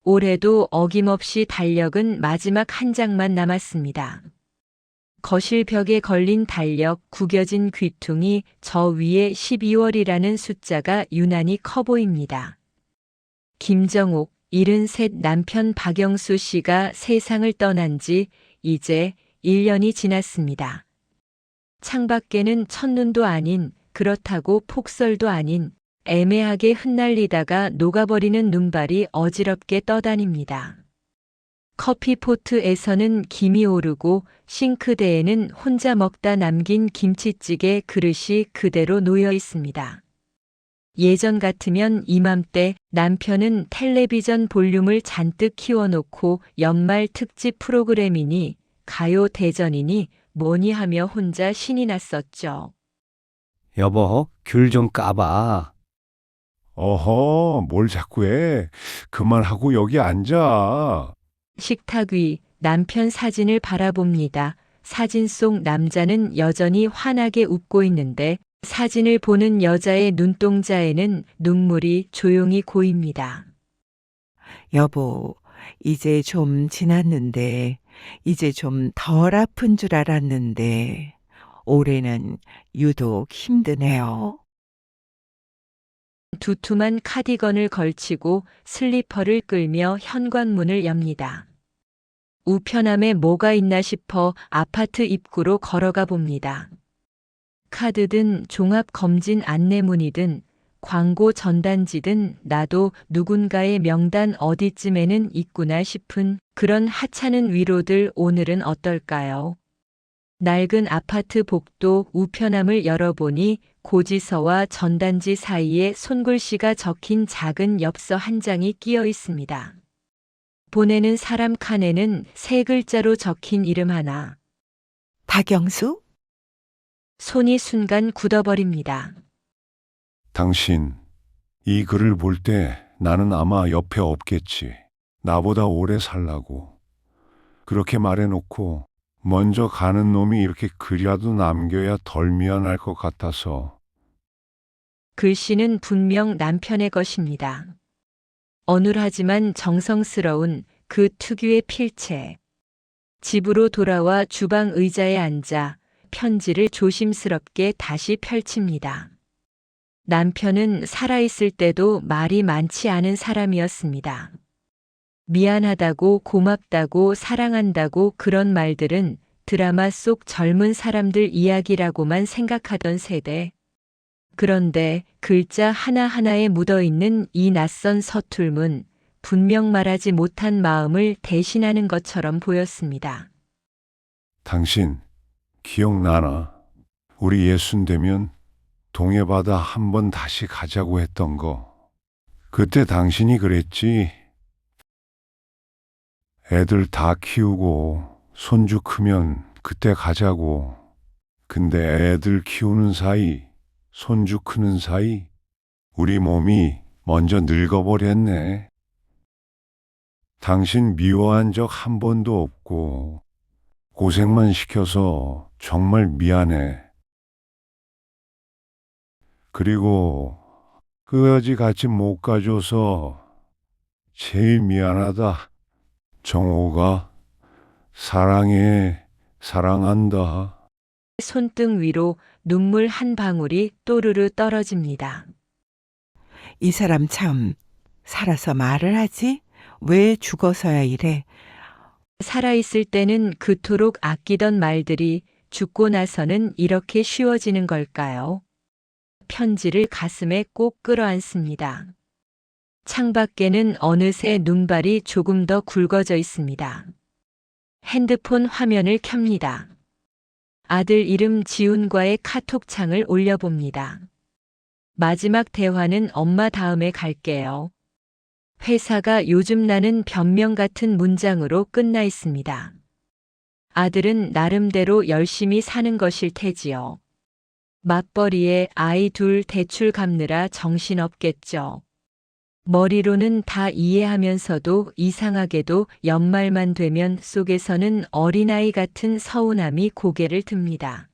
올해도 어김없이 달력은 마지막 한 장만 남았습니다. 거실 벽에 걸린 달력, 구겨진 귀퉁이, 저 위에 12월이라는 숫자가 유난히 커 보입니다. 김정옥, 73 남편 박영수 씨가 세상을 떠난 지 이제 1년이 지났습니다. 창밖에는 첫눈도 아닌, 그렇다고 폭설도 아닌, 애매하게 흩날리다가 녹아버리는 눈발이 어지럽게 떠다닙니다. 커피포트에서는 김이 오르고 싱크대에는 혼자 먹다 남긴 김치찌개 그릇이 그대로 놓여 있습니다. 예전 같으면 이맘때 남편은 텔레비전 볼륨을 잔뜩 키워놓고 연말 특집 프로그램이니 가요 대전이니 뭐니 하며 혼자 신이 났었죠. 여보, 귤 좀 까봐. 어허, 뭘 자꾸 해. 그만하고 여기 앉아. 식탁 위 남편 사진을 바라봅니다. 사진 속 남자는 여전히 환하게 웃고 있는데 사진을 보는 여자의 눈동자에는 눈물이 조용히 고입니다. 여보, 이제 좀 지났는데, 이제 좀 덜 아픈 줄 알았는데, 올해는 유독 힘드네요. 두툼한 카디건을 걸치고 슬리퍼를 끌며 현관문을 엽니다. 우편함에 뭐가 있나 싶어 아파트 입구로 걸어가 봅니다. 카드든 종합검진 안내문이든 광고 전단지든 나도 누군가의 명단 어디쯤에는 있구나 싶은 그런 하찮은 위로들 오늘은 어떨까요? 낡은 아파트 복도 우편함을 열어보니 고지서와 전단지 사이에 손글씨가 적힌 작은 엽서 한 장이 끼어 있습니다. 보내는 사람 칸에는 세 글자로 적힌 이름 하나. 박영수? 손이 순간 굳어버립니다. 당신, 이 글을 볼 때 나는 아마 옆에 없겠지. 나보다 오래 살라고. 그렇게 말해놓고 먼저 가는 놈이 이렇게 글이라도 남겨야 덜 미안할 것 같아서. 글씨는 분명 남편의 것입니다. 어눌하지만 정성스러운 그 특유의 필체. 집으로 돌아와 주방 의자에 앉아 편지를 조심스럽게 다시 펼칩니다. 남편은 살아있을 때도 말이 많지 않은 사람이었습니다. 미안하다고, 고맙다고, 사랑한다고 그런 말들은 드라마 속 젊은 사람들 이야기라고만 생각하던 세대. 그런데 글자 하나하나에 묻어있는 이 낯선 서툴문, 분명 말하지 못한 마음을 대신하는 것처럼 보였습니다. 당신, 기억나나? 우리 예순 되면 동해바다 한번 다시 가자고 했던 거. 그때 당신이 그랬지. 애들 다 키우고 손주 크면 그때 가자고. 근데 애들 키우는 사이, 손주 크는 사이, 우리 몸이 먼저 늙어버렸네. 당신 미워한 적 한 번도 없고, 고생만 시켜서 정말 미안해. 그리고 그 여지 같이 못 가줘서 제일 미안하다. 정호가 사랑해, 사랑한다. 손등 위로 눈물 한 방울이 또르르 떨어집니다. 이 사람 참, 살아서 말을 하지? 왜 죽어서야 이래? 살아있을 때는 그토록 아끼던 말들이 죽고 나서는 이렇게 쉬워지는 걸까요? 편지를 가슴에 꼭 끌어안습니다. 창밖에는 어느새 눈발이 조금 더 굵어져 있습니다. 핸드폰 화면을 켭니다. 아들 이름 지훈과의 카톡창을 올려봅니다. 마지막 대화는 엄마 다음에 갈게요. 회사가 요즘 나는 변명 같은 문장으로 끝나 있습니다. 아들은 나름대로 열심히 사는 것일 테지요. 맞벌이에 아이 둘 대출 갚느라 정신없겠죠. 머리로는 다 이해하면서도 이상하게도 연말만 되면 속에서는 어린아이 같은 서운함이 고개를 듭니다.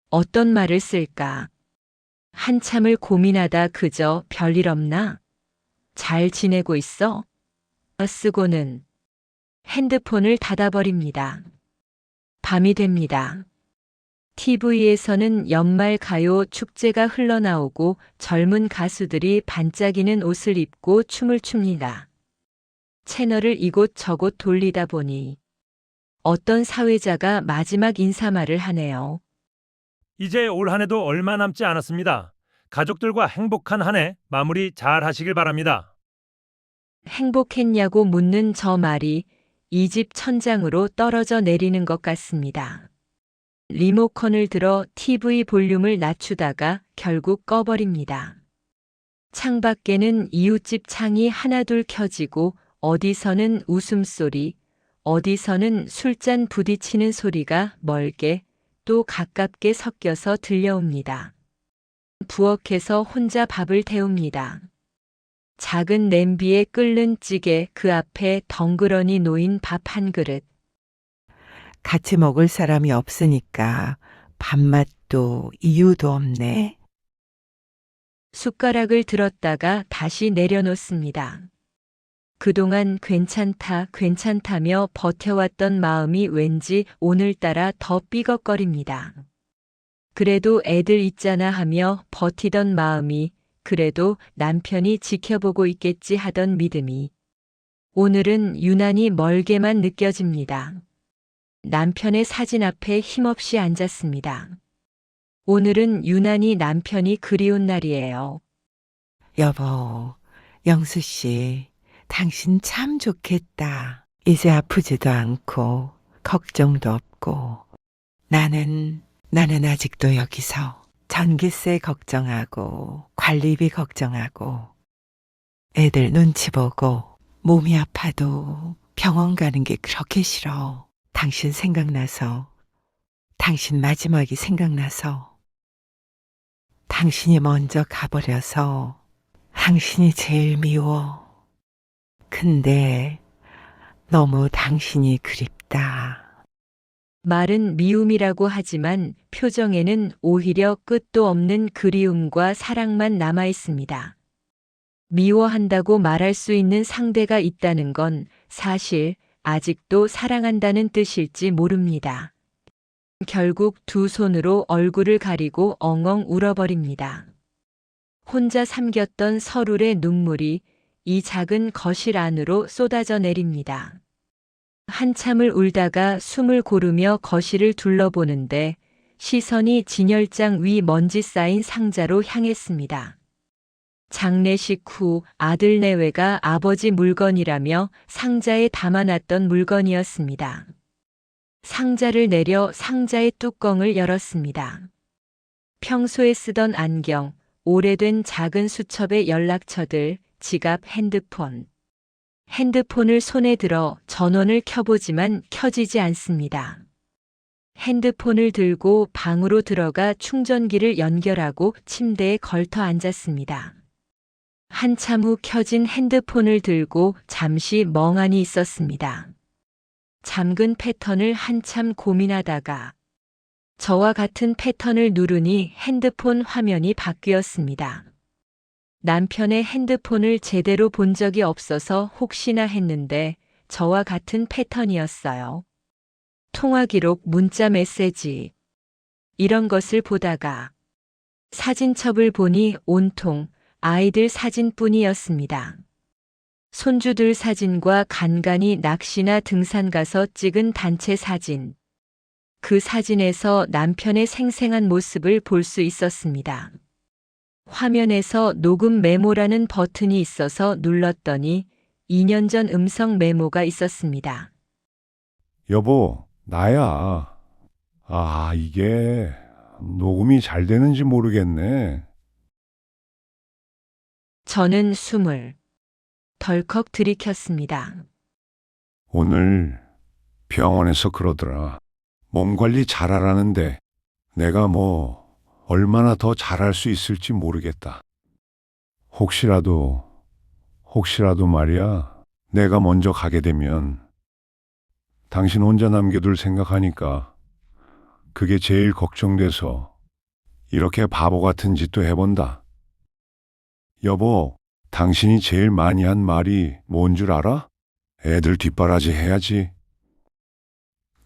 어떤 말을 쓸까? 한참을 고민하다 그저 별일 없나? 잘 지내고 있어? 쓰고는 핸드폰을 닫아버립니다. 밤이 됩니다. TV에서는 연말 가요 축제가 흘러나오고 젊은 가수들이 반짝이는 옷을 입고 춤을 춥니다. 채널을 이곳저곳 돌리다 보니 어떤 사회자가 마지막 인사말을 하네요. 이제 올 한 해도 얼마 남지 않았습니다. 가족들과 행복한 한 해 마무리 잘 하시길 바랍니다. 행복했냐고 묻는 저 말이 이 집 천장으로 떨어져 내리는 것 같습니다. 리모컨을 들어 TV 볼륨을 낮추다가 결국 꺼버립니다. 창밖에는 이웃집 창이 하나둘 켜지고 어디서는 웃음소리, 어디서는 술잔 부딪히는 소리가 멀게 또 가깝게 섞여서 들려옵니다. 부엌에서 혼자 밥을 데웁니다. 작은 냄비에 끓는 찌개 그 앞에 덩그러니 놓인 밥 한 그릇. 같이 먹을 사람이 없으니까 밥맛도 이유도 없네. 숟가락을 들었다가 다시 내려놓습니다. 그동안 괜찮다며 버텨왔던 마음이 왠지 오늘따라 더 삐걱거립니다. 그래도 애들 있잖아 하며 버티던 마음이 그래도 남편이 지켜보고 있겠지 하던 믿음이 오늘은 유난히 멀게만 느껴집니다. 남편의 사진 앞에 힘없이 앉았습니다. 오늘은 유난히 남편이 그리운 날이에요. 여보, 영수 씨, 당신 참 좋겠다. 이제 아프지도 않고 걱정도 없고. 나는 아직도 여기서 전기세 걱정하고 관리비 걱정하고 애들 눈치 보고 몸이 아파도 병원 가는 게 그렇게 싫어. 당신 생각나서, 당신 마지막이 생각나서, 당신이 먼저 가버려서 당신이 제일 미워. 근데 너무 당신이 그립다. 말은 미움이라고 하지만 표정에는 오히려 끝도 없는 그리움과 사랑만 남아 있습니다. 미워한다고 말할 수 있는 상대가 있다는 건 사실 아직도 사랑한다는 뜻일지 모릅니다. 결국 두 손으로 얼굴을 가리고 엉엉 울어버립니다. 혼자 삼겼던 서울의 눈물이 이 작은 거실 안으로 쏟아져 내립니다. 한참을 울다가 숨을 고르며 거실을 둘러보는데 시선이 진열장 위 먼지 쌓인 상자로 향했습니다. 장례식 후 아들 내외가 아버지 물건이라며 상자에 담아놨던 물건이었습니다. 상자를 내려 상자의 뚜껑을 열었습니다. 평소에 쓰던 안경, 오래된 작은 수첩의 연락처들, 지갑, 핸드폰. 핸드폰을 손에 들어 전원을 켜보지만 켜지지 않습니다. 핸드폰을 들고 방으로 들어가 충전기를 연결하고 침대에 걸터 앉았습니다. 한참 후 켜진 핸드폰을 들고 잠시 멍하니 있었습니다. 잠근 패턴을 한참 고민하다가 저와 같은 패턴을 누르니 핸드폰 화면이 바뀌었습니다. 남편의 핸드폰을 제대로 본 적이 없어서 혹시나 했는데 저와 같은 패턴이었어요. 통화 기록, 문자 메시지 이런 것을 보다가 사진첩을 보니 온통 아이들 사진뿐이었습니다. 손주들 사진과 간간히 낚시나 등산 가서 찍은 단체 사진. 그 사진에서 남편의 생생한 모습을 볼 수 있었습니다. 화면에서 녹음 메모라는 버튼이 있어서 눌렀더니 2년 전 음성 메모가 있었습니다. 여보, 나야. 이게 녹음이 잘 되는지 모르겠네. 저는 숨을 덜컥 들이켰습니다. 오늘 병원에서 그러더라. 몸 관리 잘하라는데 내가 얼마나 더 잘할 수 있을지 모르겠다. 혹시라도 말이야, 내가 먼저 가게 되면 당신 혼자 남겨둘 생각하니까 그게 제일 걱정돼서 이렇게 바보 같은 짓도 해본다. 여보, 당신이 제일 많이 한 말이 뭔 줄 알아? 애들 뒷바라지 해야지.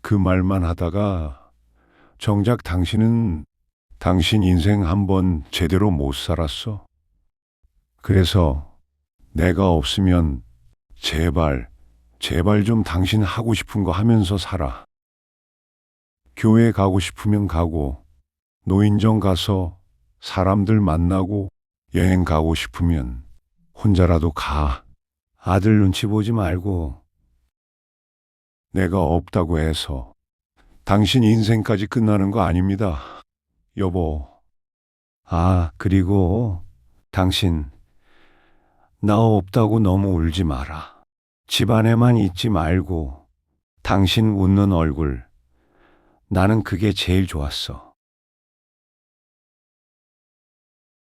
그 말만 하다가 정작 당신은 당신 인생 한번 제대로 못 살았어. 그래서 내가 없으면 제발 좀 당신 하고 싶은 거 하면서 살아. 교회 가고 싶으면 가고, 노인정 가서 사람들 만나고, 여행 가고 싶으면 혼자라도 가. 아들 눈치 보지 말고. 내가 없다고 해서 당신 인생까지 끝나는 거 아닙니다. 여보, 아, 그리고 당신, 나 없다고 너무 울지 마라. 집안에만 있지 말고 당신 웃는 얼굴, 나는 그게 제일 좋았어.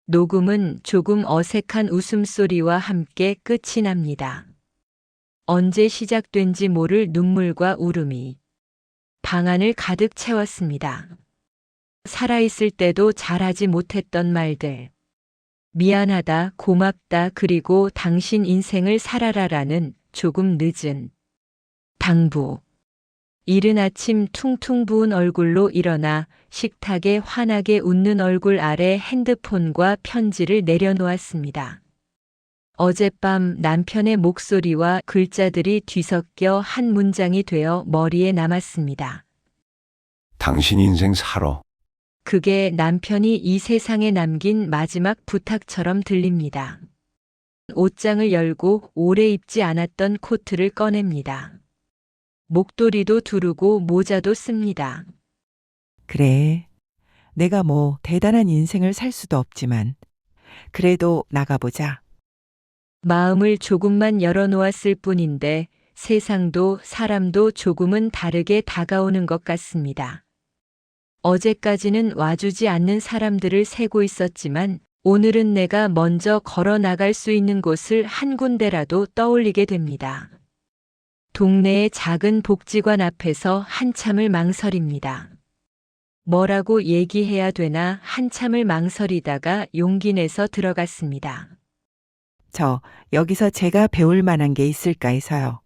녹음은 조금 어색한 웃음소리와 함께 끝이 납니다. 언제 시작된지 모를 눈물과 울음이 방안을 가득 채웠습니다. 살아있을 때도 잘하지 못했던 말들. 미안하다, 고맙다, 그리고 당신 인생을 살아라라는 조금 늦은 당부. 이른 아침 퉁퉁 부은 얼굴로 일어나 식탁에 환하게 웃는 얼굴 아래 핸드폰과 편지를 내려놓았습니다. 어젯밤 남편의 목소리와 글자들이 뒤섞여 한 문장이 되어 머리에 남았습니다. 당신 인생 살아. 그게 남편이 이 세상에 남긴 마지막 부탁처럼 들립니다. 옷장을 열고 오래 입지 않았던 코트를 꺼냅니다. 목도리도 두르고 모자도 씁니다. 그래. 내가 뭐 대단한 인생을 살 수도 없지만 그래도 나가보자. 마음을 조금만 열어놓았을 뿐인데 세상도 사람도 조금은 다르게 다가오는 것 같습니다. 어제까지는 와주지 않는 사람들을 세고 있었지만 오늘은 내가 먼저 걸어 나갈 수 있는 곳을 한 군데라도 떠올리게 됩니다. 동네의 작은 복지관 앞에서 한참을 망설입니다. 뭐라고 얘기해야 되나 한참을 망설이다가 용기 내서 들어갔습니다. 여기서 제가 배울 만한 게 있을까 해서요.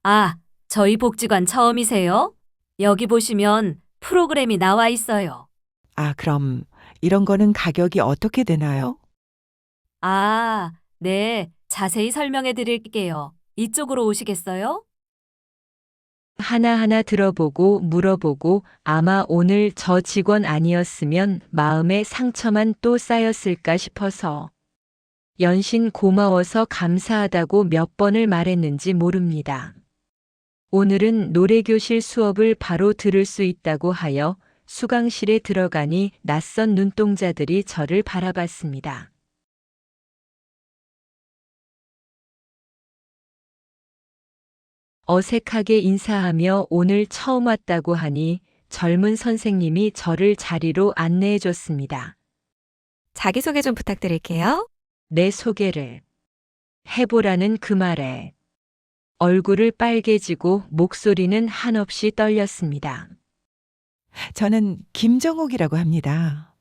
아, 저희 복지관 처음이세요? 여기 보시면 프로그램이 나와 있어요. 아, 그럼 이런 거는 가격이 어떻게 되나요? 아, 네. 자세히 설명해 드릴게요. 이쪽으로 오시겠어요? 하나하나 들어보고 물어보고 아마 오늘 저 직원 아니었으면 마음의 상처만 또 쌓였을까 싶어서 연신 고마워서 감사하다고 몇 번을 말했는지 모릅니다. 오늘은 노래교실 수업을 바로 들을 수 있다고 하여 수강실에 들어가니 낯선 눈동자들이 저를 바라봤습니다. 어색하게 인사하며 오늘 처음 왔다고 하니 젊은 선생님이 저를 자리로 안내해 줬습니다. 자기소개 좀 부탁드릴게요. 내 소개를 해보라는 그 말에 얼굴을 빨개지고 목소리는 한없이 떨렸습니다. 저는 김정옥이라고 합니다.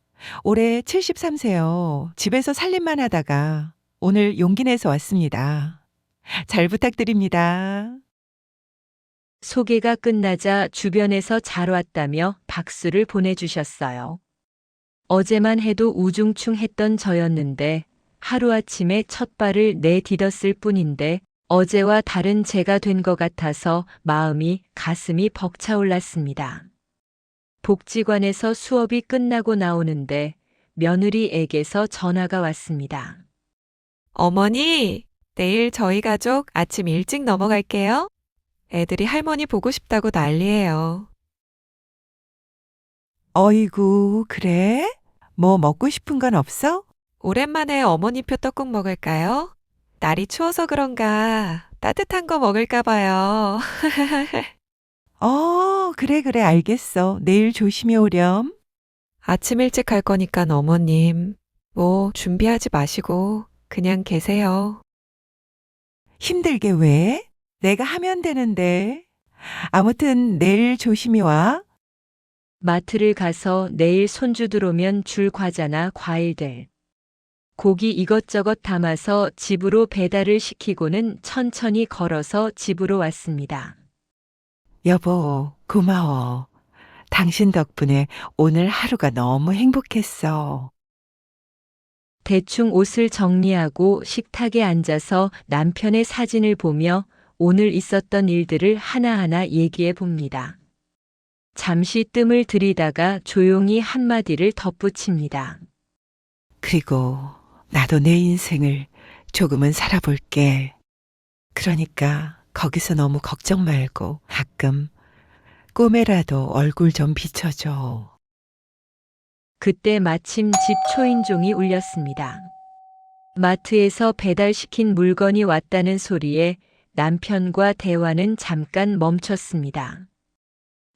올해 73세요. 집에서 살림만 하다가 오늘 용기 내서 왔습니다. 잘 부탁드립니다. 소개가 끝나자 주변에서 잘 왔다며 박수를 보내주셨어요. 어제만 해도 우중충했던 저였는데 하루아침에 첫 발을 내디뎠을 뿐인데 어제와 다른 제가 된 것 같아서 마음이 가슴이 벅차올랐습니다. 복지관에서 수업이 끝나고 나오는데 며느리에게서 전화가 왔습니다. 어머니, 내일 저희 가족 아침 일찍 넘어갈게요. 애들이 할머니 보고 싶다고 난리예요. 어이구, 그래? 뭐 먹고 싶은 건 없어? 오랜만에 어머니표 떡국 먹을까요? 날이 추워서 그런가 따뜻한 거 먹을까 봐요. 그래, 알겠어. 내일 조심히 오렴. 아침 일찍 갈 거니까 어머님, 뭐 준비하지 마시고 그냥 계세요. 힘들게 왜? 내가 하면 되는데. 아무튼 내일 조심히 와. 마트를 가서 내일 손주 들어오면 줄 과자나 과일들. 고기 이것저것 담아서 집으로 배달을 시키고는 천천히 걸어서 집으로 왔습니다. 여보, 고마워. 당신 덕분에 오늘 하루가 너무 행복했어. 대충 옷을 정리하고 식탁에 앉아서 남편의 사진을 보며 오늘 있었던 일들을 하나하나 얘기해 봅니다. 잠시 뜸을 들이다가 조용히 한마디를 덧붙입니다. 그리고 나도 내 인생을 조금은 살아볼게. 그러니까 거기서 너무 걱정 말고 가끔 꿈에라도 얼굴 좀 비춰줘. 그때 마침 집 초인종이 울렸습니다. 마트에서 배달시킨 물건이 왔다는 소리에 남편과 대화는 잠깐 멈췄습니다.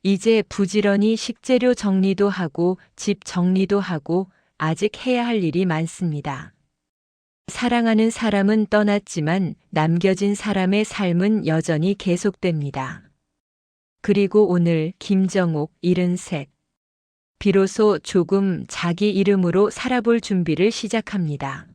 이제 부지런히 식재료 정리도 하고 집 정리도 하고 아직 해야 할 일이 많습니다. 사랑하는 사람은 떠났지만 남겨진 사람의 삶은 여전히 계속됩니다. 그리고 오늘 김정옥 73. 비로소 조금 자기 이름으로 살아볼 준비를 시작합니다.